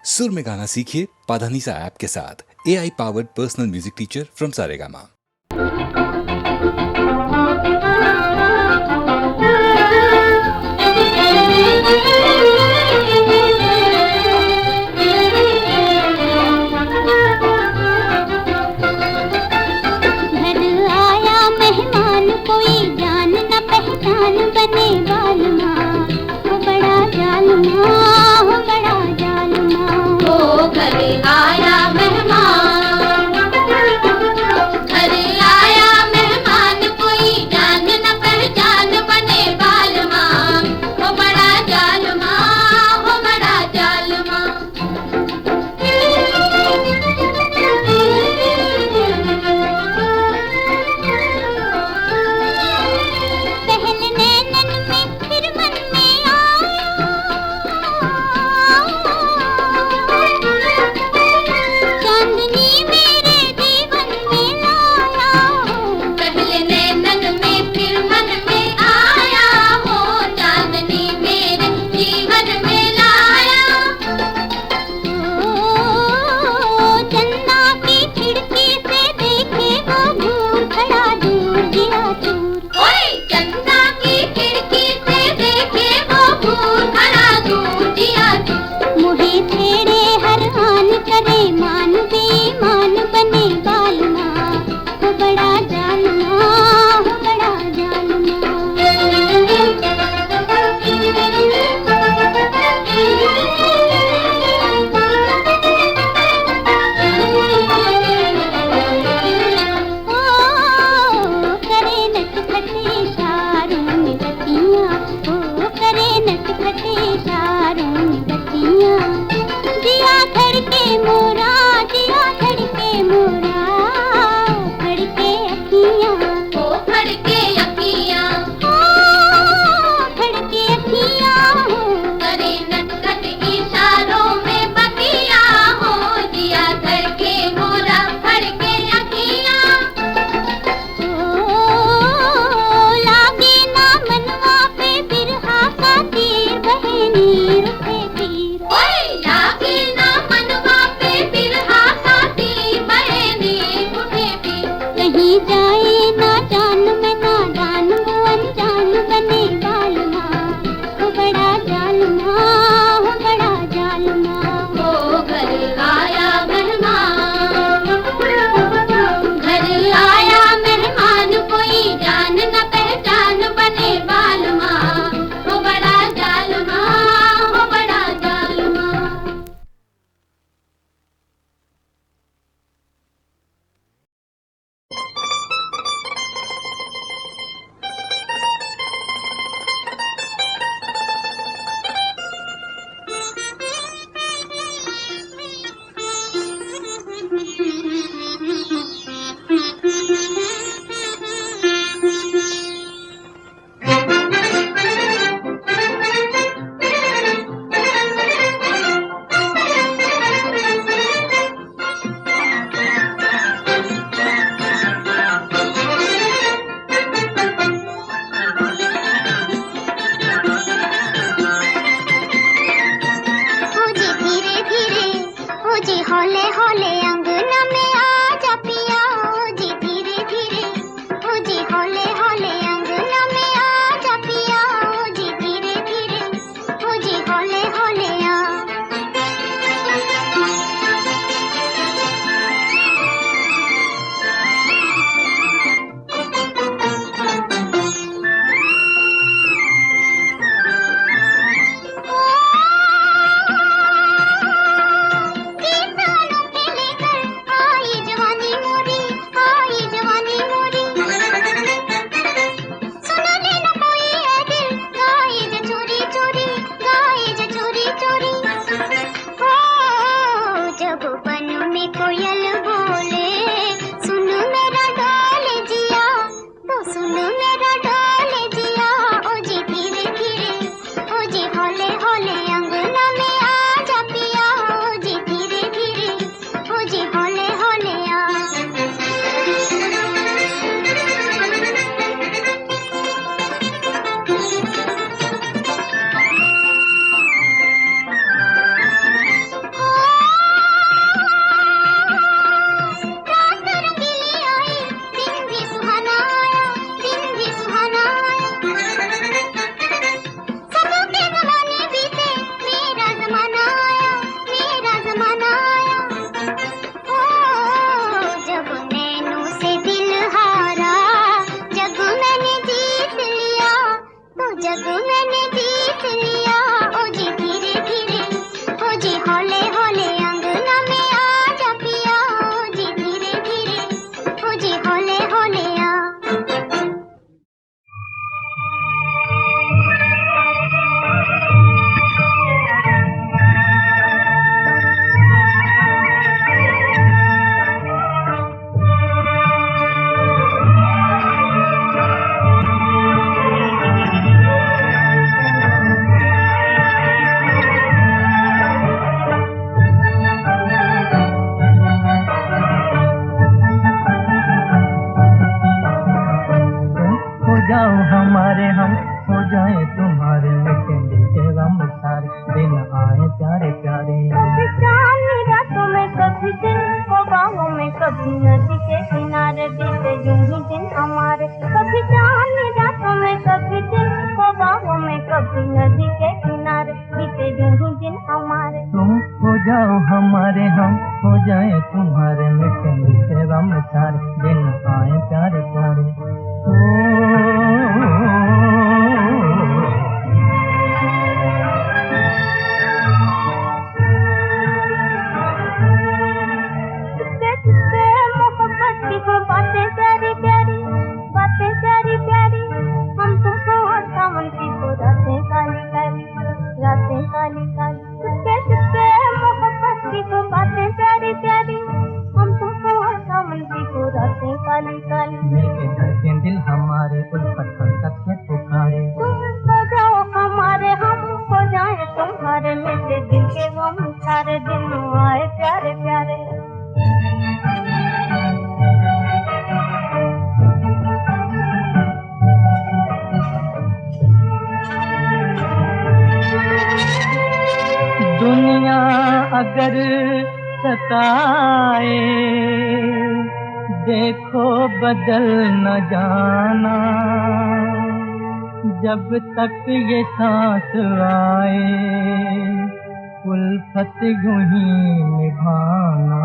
सुर में गाना सीखिए पाधानीसा ऐप के साथ। AI powered personal music teacher from Saregama. जाओ हमारे, हम हो जाए तुम्हारे, मिटे मिटे गम सारे, दिन आए प्यारे प्यारे। बातें प्यारी प्यारी, बातें प्यारी प्यारी, हम तुमको सावन की को रातें काली काली, रातें काली काली। चुपके चुपके मोहब्बत की को बातें प्यारी प्यारी, हम तुमको सावन की को रातें काली काली। मिलके धड़के दिल हमारे, उल्फत हम सबसे पुकारे। तुम हो जाओ हमारे, हम हो जाए तुम्हारे, मिटे दिल के गम सारे, दिन आए प्यारे प्यारे। दुनिया अगर सताए, देखो बदल न जाना, जब तक ये सांस आए, उल्फत यूं ही निभाना।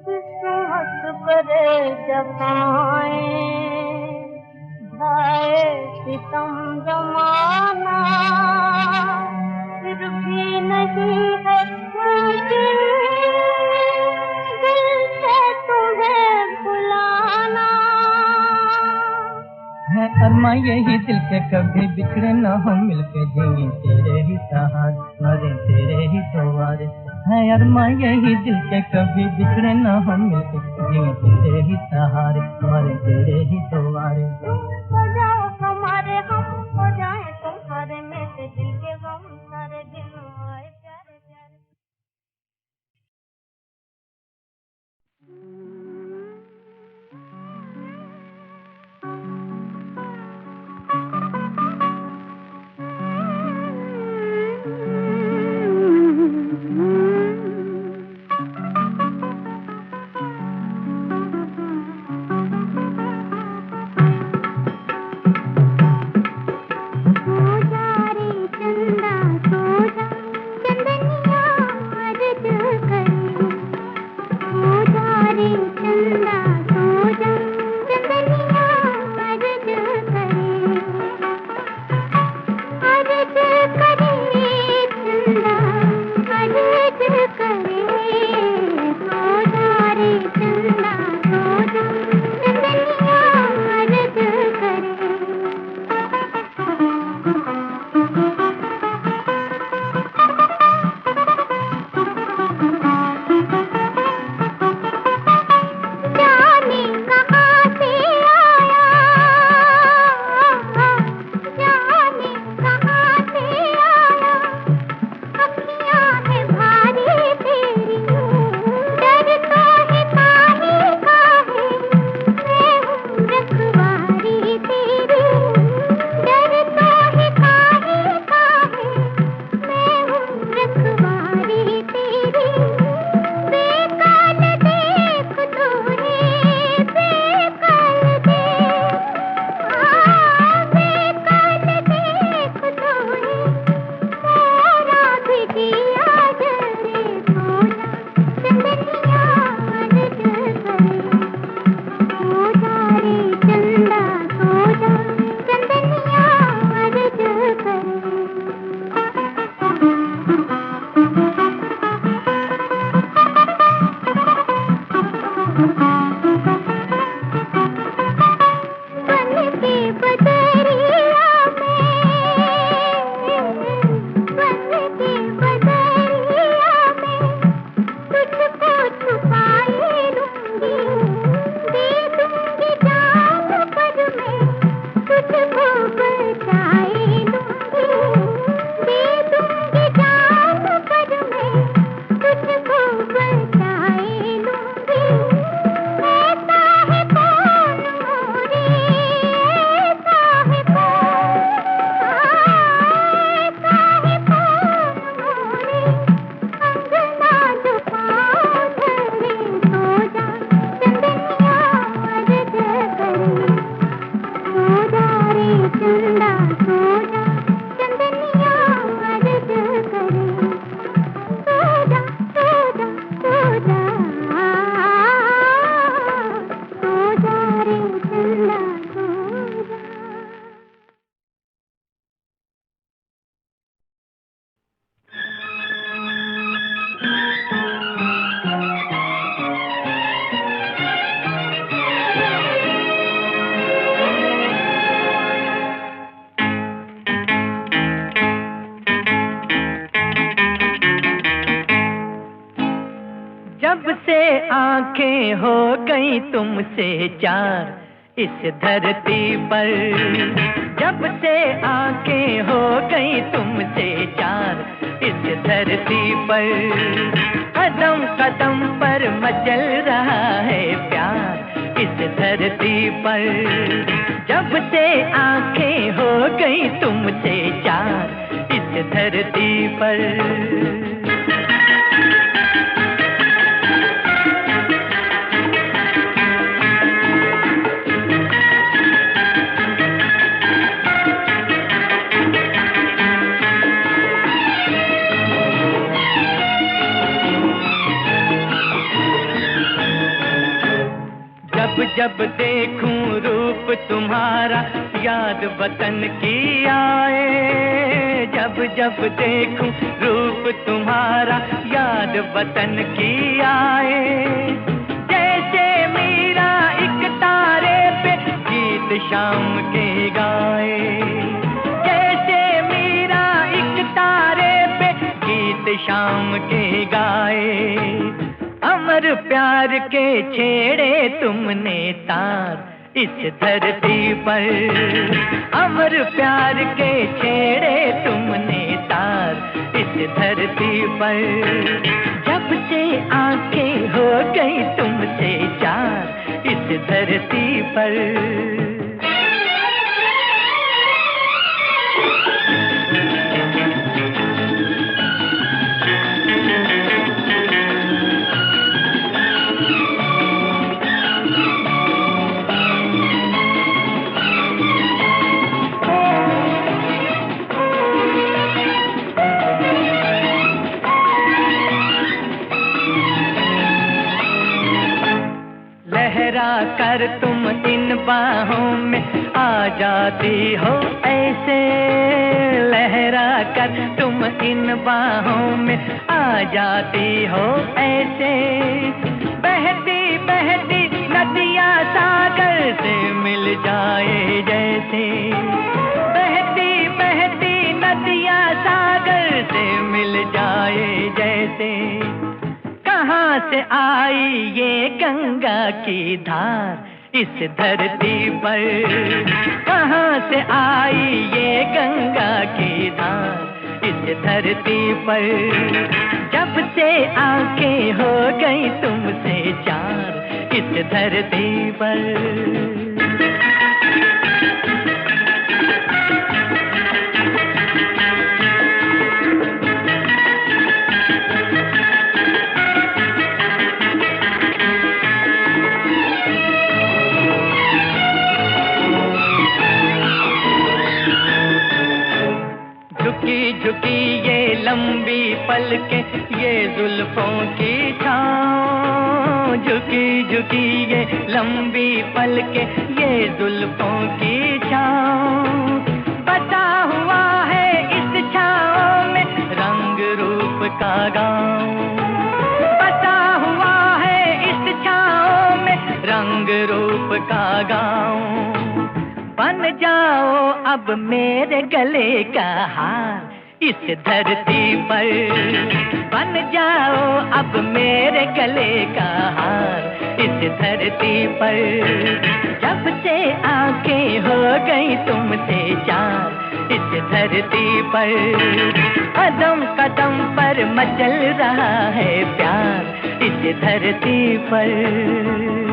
किस्मत करे जमाए, ढाए सितम जमाना, फिर भी नहीं है मुमकिन दिल से तुम्हें भुलाना। है अरमा यही दिल के कभी बिछड़े न हो, मिलके जिए तेरे ही सहारे, मरे तेरे ही द्वारे। है अरमा यही दिल के कभी बिछड़े न हो, मिलके जिए तेरे ही सहारे, मरे तेरे ही द्वारे। हो जाओ हमारे, हम हो जाए तुम्हारे, मेरे दिल के गम सारे, दिन आए प्यारे प्यारे। जब से आंखें हो गई तुमसे चार इस धरती पर, जब से आंखें हो गई तुमसे चार इस धरती पर, कदम कदम पर मचल रहा है प्यार इस धरती पर। जब से आंखें हो गई तुमसे चार इस धरती पर। जब देखूं रूप तुम्हारा याद वतन की आए, जब जब देखूं रूप तुम्हारा याद वतन की आए। जैसे मीरा एक तारे पे गीत शाम के गाए, जैसे मीरा एक तारे पे गीत शाम के गाए। अमर प्यार के छेड़े तुमने तार इस धरती पर, अमर प्यार के छेड़े तुमने तार इस धरती पर। जब से आंखें हो गई तुमसे चार इस धरती पर। लहरा कर तुम इन बाहों में आ जाती हो ऐसे, लहरा कर तुम इन बाहों में आ जाती हो ऐसे। बहती बहती नदियाँ सागर से मिल जाए जैसे, बहती बहती नदियाँ सागर से मिल जाए जैसे। कहाँ से आई ये गंगा की धार इस धरती पर, कहाँ से आई ये गंगा की धार इस धरती पर। जब से आंखें हो गई तुमसे चार इस धरती पर। झुकी झुकी ये लंबी पलकें ये जुल्फों की छाँव, झुकी झुकी ये लंबी पलकें ये जुल्फों की छाँव। बसा हुआ है इस छाँव में रंग रूप का गाँव, बसा हुआ है इस छाँव में रंग रूप का गाँव। बन जाओ अब मेरे गले का हार इस धरती पर, बन जाओ अब मेरे गले का हार इस धरती पर। जब से आंखें हो गई तुमसे चार इस धरती पर, कदम कदम पर मचल रहा है प्यार इस धरती पर।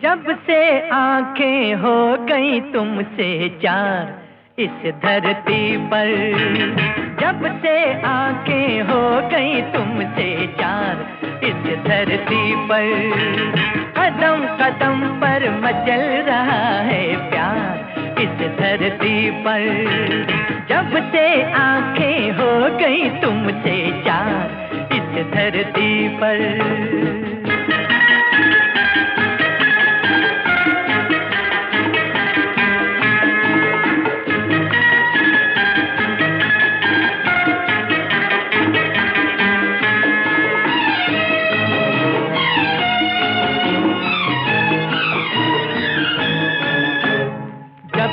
जब से आंखें हो गई तुमसे चार इस धरती पर, जब से आंखें हो गई तुमसे चार इस धरती पर। कदम कदम पर मचल रहा है प्यार इस धरती पर। जब से आंखें हो गई तुमसे चार इस धरती पर।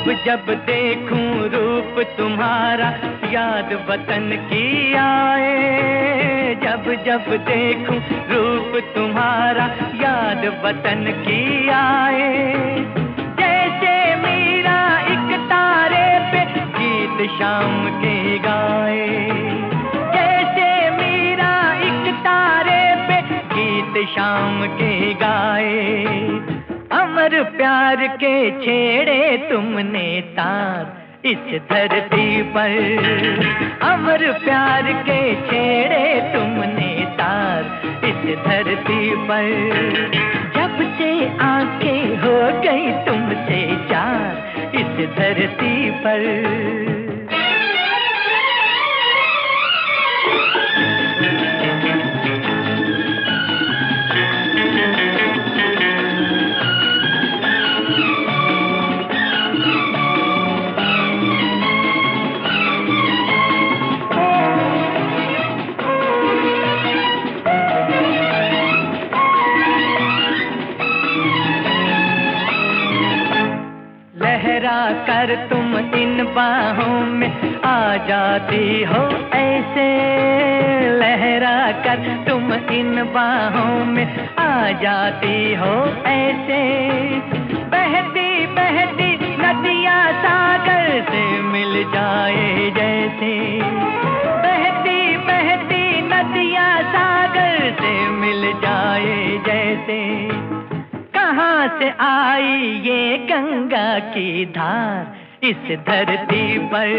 जब जब देखूं रूप तुम्हारा याद वतन की आए, जब जब देखूं रूप तुम्हारा याद वतन की आए। जैसे मीरा एक तारे पे गीत शाम के गाए, जैसे मीरा एक तारे पे गीत शाम के गाए। अमर प्यार के छेड़े तुमने तार इस धरती पर, अमर प्यार के छेड़े तुमने तार इस धरती पर। जब से आंखें हो गई तुमसे चार इस धरती पर। लहरा कर तुम इन बाहों में आ जाती हो ऐसे, लहरा कर तुम इन बाहों में आ जाती हो ऐसे। बहती बहती नदियाँ सागर से मिल जाए जैसे, बहती बहती नदियाँ सागर से मिल जाए जैसे। कहाँ से आई ये गंगा की धार इस धरती पर,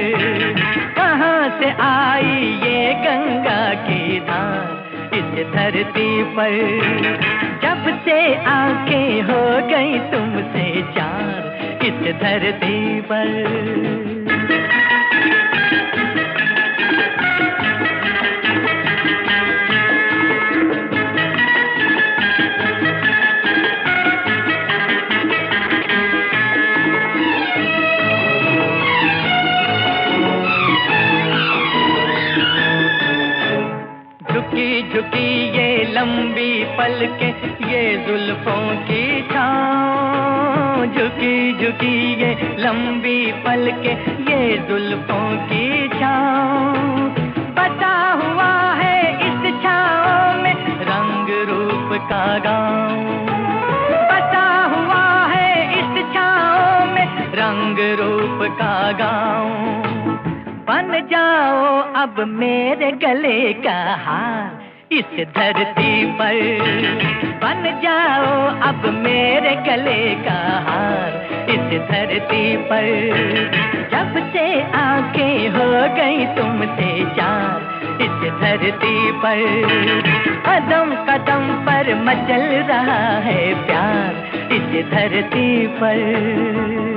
कहाँ से आई ये गंगा की धार इस धरती पर। जब से आंखें हो गई तुमसे चार इस धरती पर। झुकी झुकी ये लंबी पलकें ये जुल्फों की छाँव, झुकी झुकी ये लंबी पलकें ये जुल्फों की छाँव। बसा हुआ है इस छाँव में रंग रूप का गाँव, बसा हुआ है इस छाँव में रंग रूप का गाँव। बन जाओ अब मेरे गले का हार इस धरती पर, बन जाओ अब मेरे गले का हार इस धरती पर। जब से आंखें हो गई तुमसे चार इस धरती पर। कदम कदम पर मचल रहा है प्यार इस धरती पर।